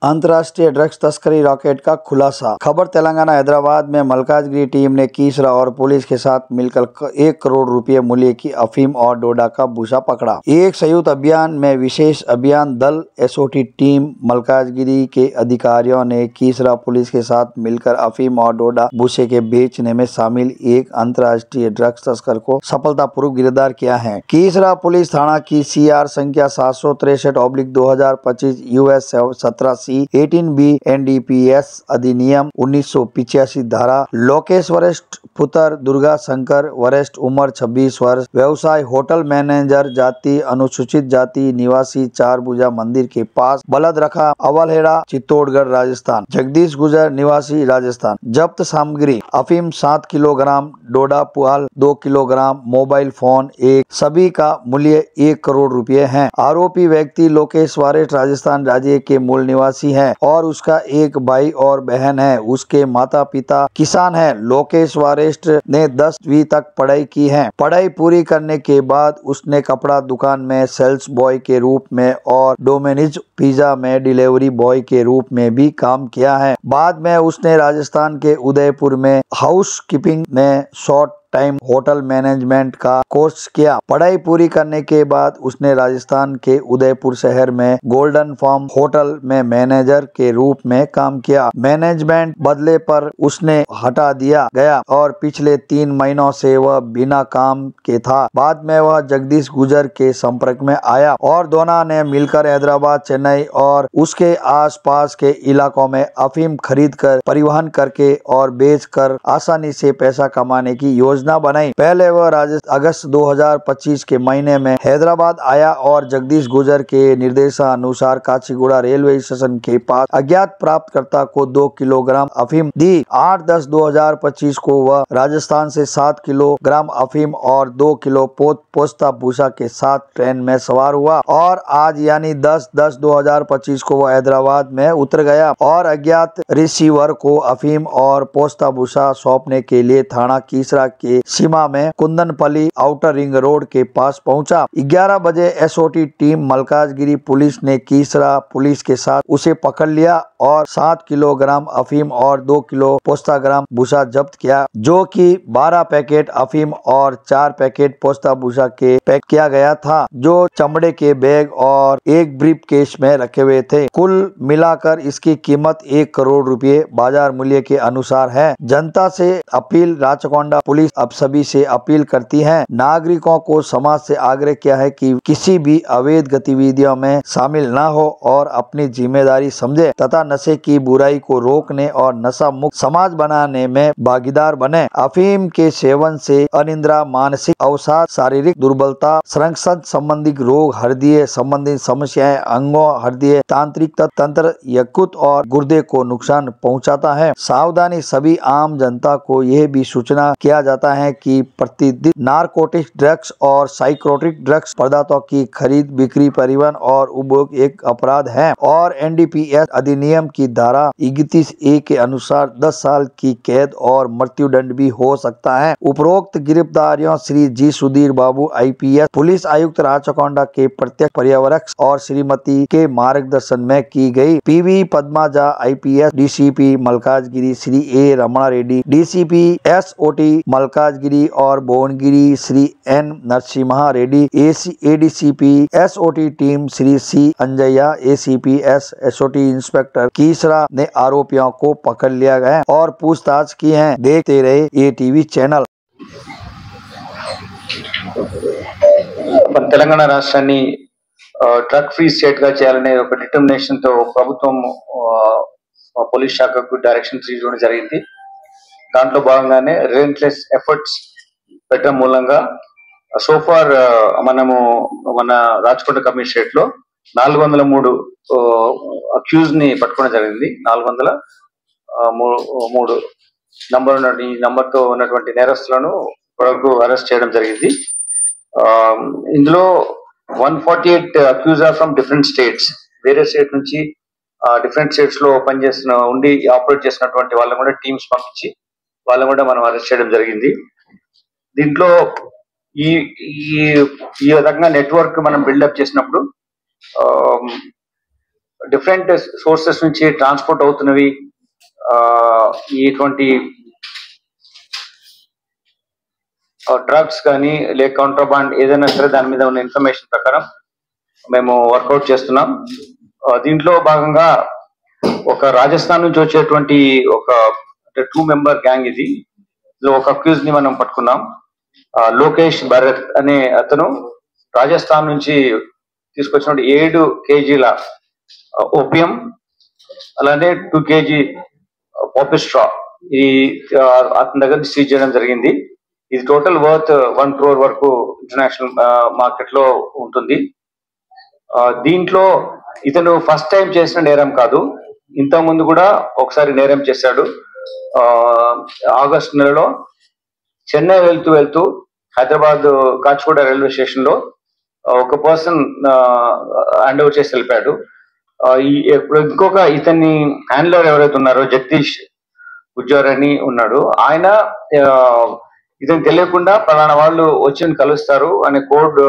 अंतर्राष्ट्रीय ड्रग्स तस्करी रॉकेट का खुलासा। खबर तेलंगाना हैदराबाद में मलकाजगिरी टीम ने कीसरा और पुलिस के साथ मिलकर 1 करोड़ रुपए मूल्य की अफीम और डोडा का भूसा पकड़ा। एक संयुक्त अभियान में विशेष अभियान दल एसओटी टीम मलकाजगिरी के अधिकारियों ने कीसरा पुलिस के साथ मिलकर अफीम और डोडा भूसे के बेचने में शामिल एक अंतर्राष्ट्रीय ड्रग्स तस्कर को सफलतापूर्वक गिरफ्तार किया है। कीसरा पुलिस थाना की CR संख्या 763/2025 US 17 18B NDPS अधिनियम 1985 धारा लोकेश वरिष्ठ पुत्र दुर्गा शंकर वरिष्ठ उम्र 26 वर्ष व्यवसाय होटल मैनेजर जाति अनुसूचित जाति निवासी 4 भुजा मंदिर के पास बलदरखा अवलहेड़ा चित्तौड़गढ़ राजस्थान। जगदीश गुजर निवासी राजस्थान। जब्त सामग्री अफीम 7 किलोग्राम डोडा पुआल 2 किलोग्राम मोबाइल फोन 1 सभी का मूल्य 1 करोड़ रुपए है। आरोपी व्यक्ति लोकेश वरिष्ठ राजस्थान राज्य के मूल निवासी है और उसका एक भाई और बहन है। उसके माता पिता किसान हैं। लोकेश वरिष्ठ ने 10वीं तक पढ़ाई की है। पढ़ाई पूरी करने के बाद उसने कपड़ा दुकान में सेल्स बॉय के रूप में और डोमिनोज पिज्जा में डिलीवरी बॉय के रूप में भी काम किया है। बाद में उसने राजस्थान के उदयपुर में हाउस कीपिंग में शॉर्ट टाइम होटल मैनेजमेंट का कोर्स किया। पढ़ाई पूरी करने के बाद उसने राजस्थान के उदयपुर शहर में गोल्डन फार्म होटल में मैनेजर के रूप में काम किया। मैनेजमेंट बदले पर उसने हटा दिया गया और पिछले 3 महीनों से वह बिना काम के था। बाद में वह जगदीश गुजर के संपर्क में आया और दोनों ने मिलकर हैदराबाद चेन्नई और उसके आसपास के इलाकों में अफीम खरीद कर परिवहन करके और बेचकर आसानी से पैसा कमाने की योजना बनाई। पहले वह अगस्त 2025 के महीने में हैदराबाद आया और जगदीश गुजर के निर्देशानुसार काचीगुड़ा रेलवे स्टेशन के पास अज्ञात प्राप्तकर्ता को 2 किलोग्राम अफीम दी। 8/10/2025 को वह राजस्थान से 7 किलोग्राम अफीम और 2 किलो पोस्ता भूसा के साथ ट्रेन में सवार हुआ और आज यानी 10/10/2025 को वह हैदराबाद में उतर गया और अज्ञात रिसीवर को अफीम और पोस्ता भूसा सौंपने के लिए थाना कीसरा के सीमा में कुंदनपल्ली आउटर रिंग रोड के पास पहुंचा। 11 बजे एसओटी टीम मलकाजगिरी पुलिस ने कीसरा पुलिस के साथ उसे पकड़ लिया और 7 किलोग्राम अफीम और 2 किलो पोस्ता भूसा जब्त किया, जो कि 12 पैकेट अफीम और 4 पैकेट पोस्ता भूसा के पैक किया गया था, जो चमड़े के बैग और एक ब्रीफ केस में रखे हुए थे। कुल मिलाकर इसकी कीमत 1 करोड़ रुपए बाजार मूल्य के अनुसार है। जनता से अपील। राचकोंडा पुलिस अब सभी से अपील करती है, नागरिकों को समाज से आग्रह किया है कि किसी भी अवैध गतिविधियों में शामिल न हो और अपनी जिम्मेदारी समझे तथा नशे की बुराई को रोकने और नशा मुक्त समाज बनाने में भागीदार बने। अफीम के सेवन से अनिद्रा, मानसिक अवसाद, शारीरिक दुर्बलता, श्वसन संबंधी रोग, हृदय संबंधी समस्याएं, अंगों, हृदय, तांत्रिक तंत्र, यकृत और गुर्दे को नुकसान पहुंचाता है। सावधानी। सभी आम जनता को यह भी सूचना किया जाता है कि प्रतिदिन नारकोटिक ड्रग्स और साइकोट्रोपिक ड्रग्स पदार्थों की खरीद, बिक्री, परिवहन और उपभोग एक अपराध है और NDPS अधिनियम की धारा 31A के अनुसार 10 साल की कैद और मृत्युदंड भी हो सकता है। उपरोक्त गिरफ्तारियों श्री जी सुधीर बाबू IPS पुलिस आयुक्त राचकोंडा के प्रत्यक्ष पर्यवेक्षक और श्रीमती के मार्गदर्शन में की गई। PV Padmaja IPS DCP Malkajgiri, Shri A Ramana Reddy DCP SOT Malkajgiri और Bhuvanagiri, Shri N Narasimha Reddy ADCP SOT team, Shri C Anjaiah ACP SOT inspector Keesara ने आरोपियों को पकड़ लिया गया और पूछताछ की है। देखते रहे ATV चैनल। తెలంగాణ రాష్ట్రాన్ని డ్రగ్ ఫ్రీ స్టేట్ గా చేయాలనే ఒక డిటర్మినేషన్ తో ప్రభుత్వం పోలీస్ శాఖకు డైరెక్షన్స్ ఇవ్వడం జరిగింది. దాంట్లో భాగంగానే రిలెంట్లెస్ ఎఫర్ట్స్ పెట్టడం మూలంగా సోఫార్ మనము మన రాచకొండ కమిషనరేట్ లో 403 అక్యూజ్ ని పట్టుకోవడం జరిగింది. 403 నంబర్ తో ఉన్నటువంటి నేరస్తులను వరకు అరెస్ట్ చేయడం జరిగింది. ఇందులో 148 accused are from different states. వేరే స్టేట్ నుంచి డిఫరెంట్ స్టేట్స్ లో పనిచేస్తున్న ఉండి ఆపరేట్ చేసినటువంటి వాళ్ళని కూడా టీమ్స్ పంపించి వాళ్ళని కూడా మనం అరెస్ట్ చేయడం జరిగింది. దీంట్లో ఈ ఈ రకంగా నెట్వర్క్ మనం బిల్డప్ చేసినప్పుడు డిఫరెంట్ సోర్సెస్ నుంచి ట్రాన్స్పోర్ట్ అవుతున్నవి ఇటువంటి డ్రగ్స్ కానీ లేక కాంట్రాబాండ్ ఏదైనా సరే దాని మీద ఉన్న ఇన్ఫర్మేషన్ ప్రకారం మేము వర్కౌట్ చేస్తున్నాం. దీంట్లో భాగంగా ఒక రాజస్థాన్ నుంచి వచ్చేటువంటి ఒక 2 మెంబర్ గ్యాంగ్ ఇది. ఒక అక్యూజ్ ని మనం పట్టుకున్నాం. లోకేష్ భరత్ అనే అతను రాజస్థాన్ నుంచి తీసుకొచ్చిన 7 kgల ఓపియం, అలానే 2 kg పాపిస్ట్రా ఈ అతని దగ్గర సీజ్ చేయడం జరిగింది. ఇది టోటల్ వర్త్ 1 crore వరకు ఇంటర్నేషనల్ మార్కెట్ లో ఉంటుంది. దీంట్లో ఇతను ఫస్ట్ టైం చేసిన నేరం కాదు, ఇంత ముందు కూడా ఒకసారి నేరం చేశాడు. ఆగస్ట్ నెలలో చెన్నై వెళ్తూ హైదరాబాద్ కాచిగూడ రైల్వే స్టేషన్ లో ఒక పర్సన్ హ్యాండ్ ఓవర్ చేసి వెళ్ళిపోయాడు. ఇప్పుడు ఇంకొక ఇతన్ని హ్యాండ్లర్ ఎవరైతే ఉన్నారో జగదీష్ గుజ్జర్ అని ఉన్నాడు, ఆయన ఇతను తెలియకుండా పలానా వాళ్ళు వచ్చి కలుస్తారు అనే కోడ్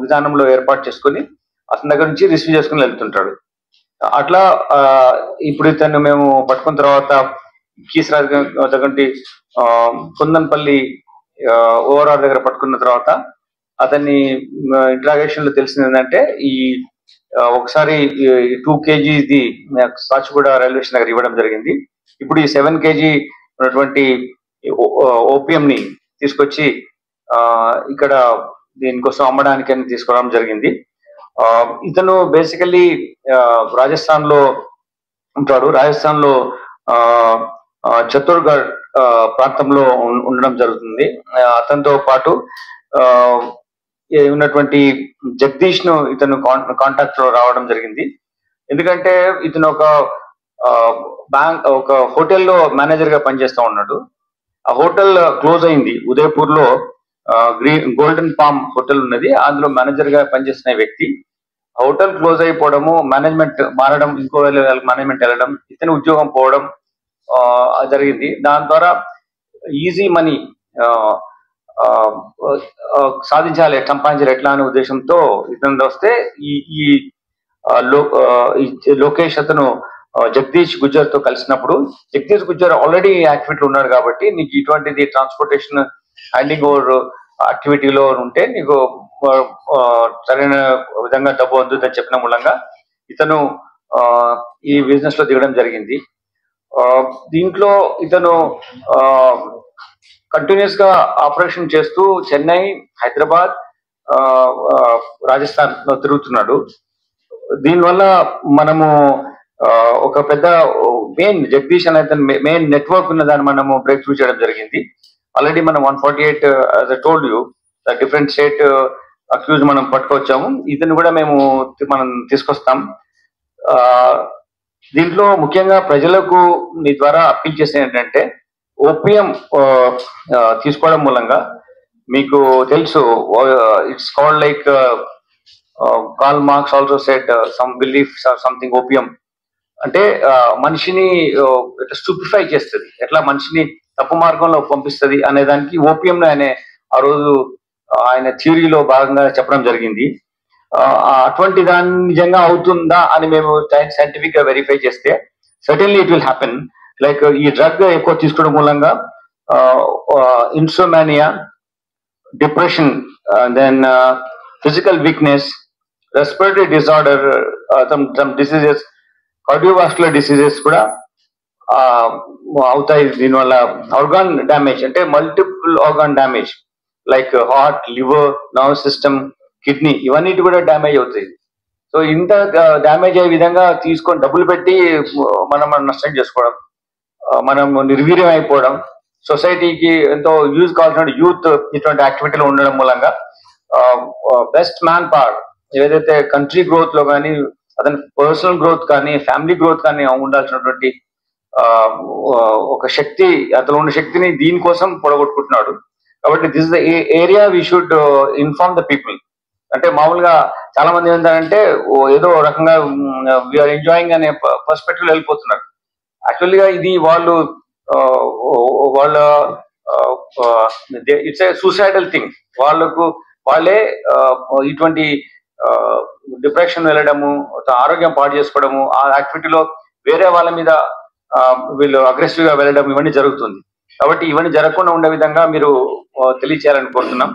విధానంలో ఏర్పాటు చేసుకుని అతని దగ్గర నుంచి రిసీవ్ చేసుకుని వెళ్తుంటాడు. అట్లా ఇప్పుడు ఇతను మేము పట్టుకున్న తర్వాత కీసరాజ్ దగ్గర కుందన్పల్లి ఓవరాల్ దగ్గర పట్టుకున్న తర్వాత అతన్ని ఇంట్రాగేషన్ లో తెలిసింది ఏంటంటే ఈ ఒకసారి 2 kg ఇది కాచిగూడ రైల్వే స్టేషన్ దగ్గర ఇవ్వడం జరిగింది. ఇప్పుడు ఈ 7 kg ఉన్నటువంటి ఓపియం ని తీసుకొచ్చి ఇక్కడ దీనికోసం అమ్మడానికి అని తీసుకోవడం జరిగింది. ఇతను బేసికల్లీ రాజస్థాన్ లో ఉంటాడు. రాజస్థాన్ లో చిత్తూర్గఢ్ ప్రాంతంలో ఉండడం జరుగుతుంది. అతనితో పాటు ఉన్నటువంటి జగదీష్ ను ఇతను కాంటాక్ట్ లో రావడం జరిగింది. ఎందుకంటే ఇతను ఒక హోటల్లో మేనేజర్ గా పనిచేస్తా ఉన్నాడు. ఆ హోటల్ క్లోజ్ అయింది. ఉదయపూర్ లో గోల్డెన్ పామ్ హోటల్ ఉన్నది, అందులో మేనేజర్ గా పనిచేస్తున్న వ్యక్తి హోటల్ క్లోజ్ అయిపోవడము, మేనేజ్మెంట్ మారడం, ఇంకో మేనేజ్మెంట్ వెళ్ళడం, ఇతని ఉద్యోగం పోవడం జరిగింది. దాని ద్వారా ఈజీ మనీ సాధించాలి, సంపాదించాలి ఎట్లా అనే ఉద్దేశంతో ఇతను వస్తే ఈ లోకేష్ అతను జగదీష్ గుజ్జర్ తో కలిసినప్పుడు జగదీష్ గుజ్జర్ ఆల్రెడీ యాక్టివిటీ ఉన్నాడు కాబట్టి నీకు ఇటువంటిది ట్రాన్స్పోర్టేషన్ హ్యాండింగ్ ఓవర్ యాక్టివిటీలో ఉంటే నీకు సరైన విధంగా డబ్బు అందుతుందని చెప్పిన మూలంగా ఇతను ఈ బిజినెస్ లో దిగడం జరిగింది. దీంట్లో ఇతను కంటిన్యూస్ గా ఆపరేషన్ చేస్తూ చెన్నై, హైదరాబాద్, రాజస్థాన్ లో తిరుగుతున్నాడు. దీనివల్ల మనము ఒక పెద్ద మెయిన్ జగదీష్ అనే మెయిన్ నెట్వర్క్ ఉన్నదాన్ని మనము బ్రేక్ త్రూ చేయడం జరిగింది. ఆల్రెడీ మనం 148 as I told you different state accused మనం పట్టుకొచ్చాము. ఇతను కూడా మనం తీసుకొస్తాం. దీంట్లో ముఖ్యంగా ప్రజలకు మీ ద్వారా అప్పీల్ చేసేది ఏంటంటే ఓపియం తీసుకోవడం మూలంగా మీకు తెలుసు it's called like Karl Marx also said some belief something opium అంటే మనిషిని స్టూపిఫై చేస్తుంది, ఎట్లా మనిషిని తప్పు మార్గంలో పంపిస్తుంది అనే దానికి ఓపియం ఆ రోజు ఆయన థియరీలో భాగంగా చెప్పడం జరిగింది. అటువంటి దాని నిజంగా అవుతుందా అని మేము సైంటిఫిక్ గా వెరిఫై చేస్తే certainly it will happen. Like ఈ డ్రగ్ ఎక్కువ తీసుకోవడం మూలంగా insomnia, depression, then physical weakness, respiratory disorder, some diseases, cardiovascular diseases కూడా అవుతాయి. దీనివల్ల ఆర్గాన్ డ్యామేజ్ అంటే multiple organ damage like heart, liver, nerve system, kidney ఇవన్నిటి కూడా డ్యామేజ్ అవుతాయి. సో ఇంత డ్యామేజ్ అయ్యే విధంగా తీసుకొని డబ్బులు పెట్టి మనం నష్టం చేసుకోవడం, మనం నిర్వీర్యం అయిపోవడం, సొసైటీకి ఎంతో యూజ్ కావాల్సిన యూత్ ఇటువంటి యాక్టివిటీలో ఉండడం మూలంగా బెస్ట్ మ్యాన్ పవర్ ఏదైతే కంట్రీ గ్రోత్ లో కానీ అతని పర్సనల్ గ్రోత్ కానీ ఫ్యామిలీ గ్రోత్ కానీ ఉండాల్సినటువంటి ఒక శక్తి, అతను ఉన్న శక్తిని దీనికోసం పొడగొట్టుకుంటున్నాడు. కాబట్టి this is the area we should inform the people. అంటే మామూలుగా చాలా మంది ఏంటంటే ఏదో రకంగా వీఆర్ ఎంజాయింగ్ అనే పర్స్పెక్టివ్ వెళ్ళిపోతున్నారు. యాక్చువల్గా ఇది వాళ్ళ ఇట్స్ ఏ సూసైడల్ థింగ్. వాళ్ళే ఇటువంటి డిప్రెషన్ వెళ్ళడము, ఆరోగ్యం పాడు చేసుకోవడము, ఆ యాక్టివిటీలో వేరే వాళ్ళ మీద వీళ్ళు అగ్రెసివ్ గా వెళ్ళడం ఇవన్నీ జరుగుతుంది. కాబట్టి ఇవన్నీ జరగకుండా ఉండే విధంగా మీరు తెలియచేయాలని కోరుతున్నాం.